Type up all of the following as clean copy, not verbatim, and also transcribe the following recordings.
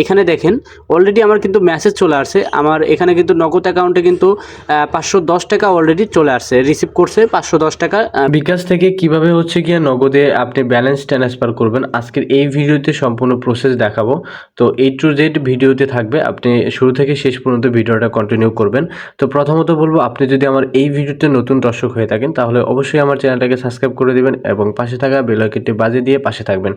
এখানে দেখেন অলরেডি আমার কিন্তু মেসেজ চলে আসছে। আমার এখানে কিন্তু নগদ অ্যাকাউন্টে কিন্তু 510 টাকা অলরেডি চলে আসছে, রিসিভ করছে 510 টাকা। বিকাশ থেকে কিভাবে হচ্ছে গিয়ে নগদে আপনি ব্যালেন্স ট্রান্সফার করবেন আজকের এই ভিডিওতে সম্পূর্ণ প্রসেস দেখাবো। তো A to Z ভিডিওতে থাকবে, আপনি শুরু থেকে শেষ পর্যন্ত ভিডিওটা কন্টিনিউ করবেন। তো প্রথমত বলবো, আপনি যদি আমার এই ভিডিওতে নতুন দর্শক হয়ে থাকেন তাহলে অবশ্যই আমার চ্যানেলটাকে সাবস্ক্রাইব করে দিবেন এবং পাশে থাকা বেল আইকনটি বাজিয়ে দিয়ে পাশে থাকবেন।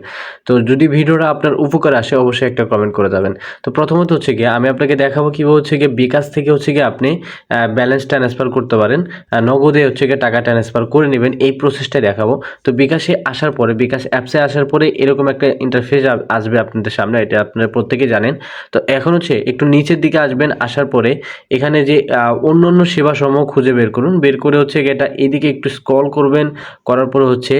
তো যদি ভিডিওটা আপনার উপকার আসে অবশ্যই একটা কমেন্ট করে যাবেন। তো প্রথমত হচ্ছে গিয়ে আমি আপনাকে দেখাবো কীভাবে হচ্ছে গিয়ে বিকাশ থেকে হচ্ছে গিয়ে আপনি ব্যালেন্স ট্রান্সফার করতে পারেন, নগদে হচ্ছে গিয়ে টাকা ট্রান্সফার করে নেবেন, এই প্রসেসটা দেখাবো। তো বিকাশে আসার পরে, বিকাশ অ্যাপসে আসার পরে এরকম একটা ইন্টারফেস আসবে আপনাদের সামনে, এটা আপনারা প্রত্যেকেই জানেন। তো এখন হচ্ছে একটু নিচের দিকে আসবেন, আসার পরে এখানে যে অন্য অন্য সেবাসমূহ খুঁজে বের করুন, বের করে হচ্ছে এটা এদিকে একটু স্ক্রল করবেন, করার পরে হচ্ছে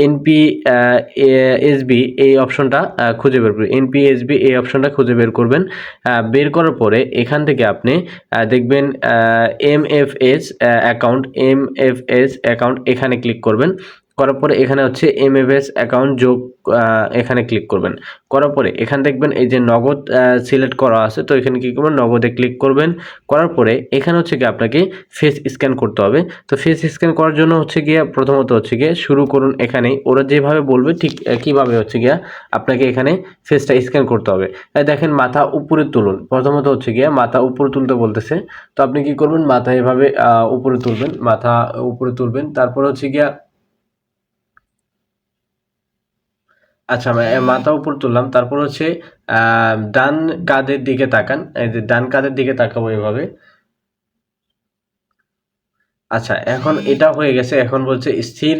এনপিএসবি এই অপশনটা খুঁজে বের করবেন, এনপিএসবি এই অপশনটা খুঁজে বের করবেন। বের করার পরে এখান থেকে আপনি দেখবেন এমএফএস অ্যাকাউন্ট এখানে ক্লিক করবেন। করার পরে এখানে হচ্ছে এমএফএস অ্যাকাউন্ট যোগ, এখানে ক্লিক করবেন। করার পরে এখানে দেখবেন এই যে নগদ সিলেক্ট করা আছে, তো এখানে কী করবেন, নগদে ক্লিক করবেন। করার পরে এখানে হচ্ছে গিয়ে আপনাকে ফেস স্ক্যান করতে হবে। তো ফেস স্ক্যান করার জন্য হচ্ছে গিয়ে প্রথমত হচ্ছে গিয়ে শুরু করুন, এখানেই ওরা যেভাবে বলবে ঠিক কীভাবে হচ্ছে গিয়া আপনাকে এখানে ফেসটা স্ক্যান করতে হবে। দেখেন মাথা উপরে তুলুন, প্রথমত হচ্ছে গিয়ে মাথা উপরে তুলতে বলতেছে। তো আপনি কি করবেন, মাথা এভাবে উপরে তুলবেন, মাথা উপরে তুলবেন। তারপর হচ্ছে গিয়া আচ্ছা, মাথা উপর তুললাম। তারপর হচ্ছে ডান কাঁধের দিকে তাকান, এই যে ডান কাঁধের দিকে তাকাবো এভাবে। আচ্ছা, এখন এটা হয়ে গেছে। এখন বলছে স্থির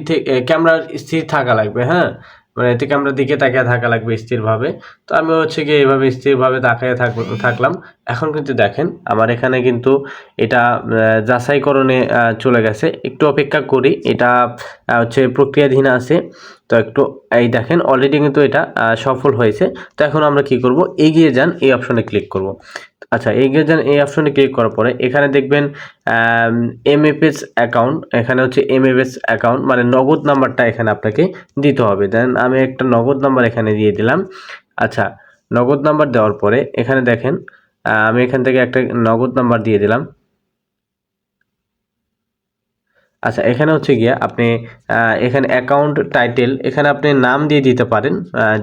থেকে ক্যামেরার স্থির থাকা লাগবে, হ্যাঁ, মানে এতে ক্যামেরার দিকে তাকিয়ে থাকা লাগবে স্থিরভাবে। তো আমি হচ্ছে গিয়ে এইভাবে স্থিরভাবে তাকিয়ে থাকলাম। এখন কিন্তু দেখেন আমার এখানে কিন্তু এটা যাচাইকরণে চলে গেছে। একটু অপেক্ষা করি, এটা হচ্ছে প্রক্রিয়াধীন আছে। তো একটু এই দেখেন অলরেডি কিন্তু এটা সফল হয়েছে। তো এখন আমরা কি করব, এগিয়ে যান এই অপশনে ক্লিক করব। আচ্ছা, এগিয়ে যান এই অপশনে ক্লিক করার পরে এখানে দেখবেন এমএফএস অ্যাকাউন্ট, এখানে হচ্ছে এমএফএস অ্যাকাউন্ট মানে নগদ নাম্বারটা এখানে আপনাকে দিতে হবে। দেন আমি একটা নগদ নাম্বার এখানে দিয়ে দিলাম। আচ্ছা, নগদ নাম্বার দেওয়ার পরে এখানে দেখেন আমি এখান থেকে একটা নগদ নাম্বার দিয়ে দিলাম। আচ্ছা, এখানে হচ্ছে গিয়ে আপনি এখানে অ্যাকাউন্ট টাইটেল, এখানে আপনি নাম দিয়ে দিতে পারেন,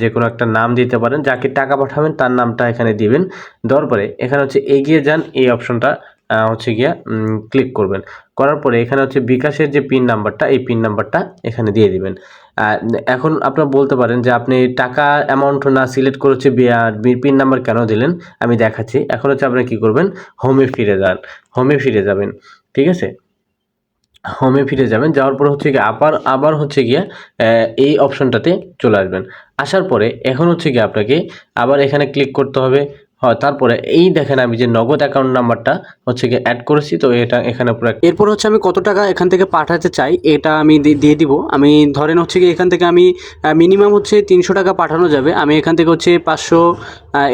যে কোনো একটা নাম দিতে পারেন, যাকে টাকা পাঠাবেন তার নামটা এখানে দিবেন। দেওয়ার পরে এখানে হচ্ছে এগিয়ে যান এই অপশনটা হচ্ছে গিয়া ক্লিক করবেন। করার পরে এখানে হচ্ছে বিকাশের যে পিন নাম্বারটা, এই পিন নাম্বারটা এখানে দিয়ে দিবেন। এখন আপনারা বলতে পারেন যে আপনি টাকা অ্যামাউন্ট না সিলেক্ট করে হচ্ছে পিন নাম্বার কেন দিলেন, আমি দেখাচ্ছি। এখন হচ্ছে আপনি কী করবেন, হোমে ফিরে যাবেন, ঠিক আছে। হোমে ফিরে যাবেন, যাওয়ার পর হচ্ছে গিয়ে আবার হচ্ছে গিয়ে এই অপশনটাতে চলে আসবেন। আসার পরে এখন হচ্ছে গিয়ে আপনাকে আবার এখানে ক্লিক করতে হবে। হয় তারপরে এই দেখেন আমি যে নগদ অ্যাকাউন্ট নাম্বারটা হচ্ছে গিয়ে অ্যাড করেছি, তো এটা এখানে পুরো। এরপর হচ্ছে আমি কত টাকা এখান থেকে পাঠাতে চাই এটা আমি দিয়ে দিব। আমি ধরেন হচ্ছে কি এখান থেকে আমি মিনিমাম হচ্ছে 300 টাকা পাঠানো যাবে। আমি এখান থেকে হচ্ছে 500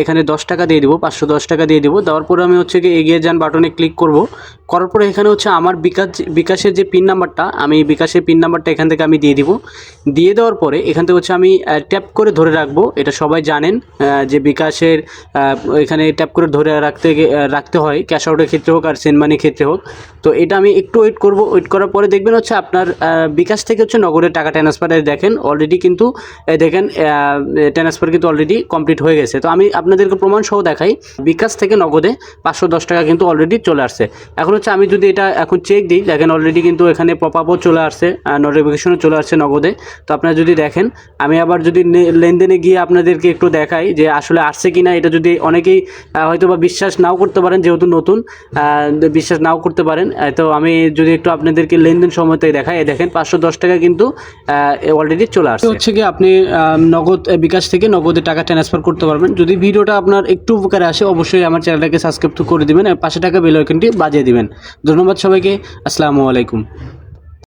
এখানে 10 টাকা দিয়ে দিব, 510 টাকা দিয়ে দিব। দেওয়ার পরে আমি হচ্ছে কি এগিয়ে যান বাটনে ক্লিক করব। করার পরে এখানে হচ্ছে আমার বিকাশের যে পিন নাম্বারটা, আমি বিকাশের পিন নাম্বারটা এখান থেকে আমি দিয়ে দিব। দিয়ে দেওয়ার পরে এখান থেকে হচ্ছে আমি ট্যাপ করে ধরে রাখবো। এটা সবাই জানেন যে বিকাশের এখানে ট্যাপ করে ধরে রাখতে হয়, ক্যাশ আউটের ক্ষেত্রে হোক আর সেন্ড মানির ক্ষেত্রে হোক। তো এটা আমি একটু ওয়েট করব। ওয়েট করার পরে দেখবেন হচ্ছে আপনার বিকাশ থেকে হচ্ছে নগদের টাকা ট্রান্সফারে দেখেন অলরেডি কিন্তু দেখেন ট্রান্সফার কিন্তু অলরেডি কমপ্লিট হয়ে গেছে। তো আমি আপনাদেরকে প্রমাণ সহ দেখাই, বিকাশ থেকে নগদে 510 টাকা কিন্তু অলরেডি চলে আসছে। এখন হচ্ছে আমি যদি এটা এখন চেক দিই, দেখেন অলরেডি কিন্তু এখানে পপ আপও চলে আসছে, নোটিফিকেশনও চলে আসছে নগদে। তো আপনারা যদি দেখেন, আমি আবার যদি লেনদেনে গিয়ে আপনাদেরকে একটু দেখাই যে আসলে আসছে কি না। এটা যদি অনেকেই হয়তো বা বিশ্বাস নাও করতে পারেন, যেহেতু নতুন বিশ্বাস নাও করতে পারেন। তো আমি যদি একটু আপনাদেরকে লেনদেন সময়তে দেখাই, দেখেন 510 টাকা কিন্তু অলরেডি চলে আসছে। হচ্ছে কি আপনি নগদ বিকাশ থেকে নগদে টাকা ট্রান্সফার করতে পারবেন। যদি ভিডিওটা আপনার একটু উপকারে আসে অবশ্যই আমার চ্যানেলটাকে সাবস্ক্রাইব করে দিবেন, আর পাশে টাকা বেল আইকনটি বাজিয়ে দিবেন। ধন্যবাদ সবাইকে, আসসালামু আলাইকুম।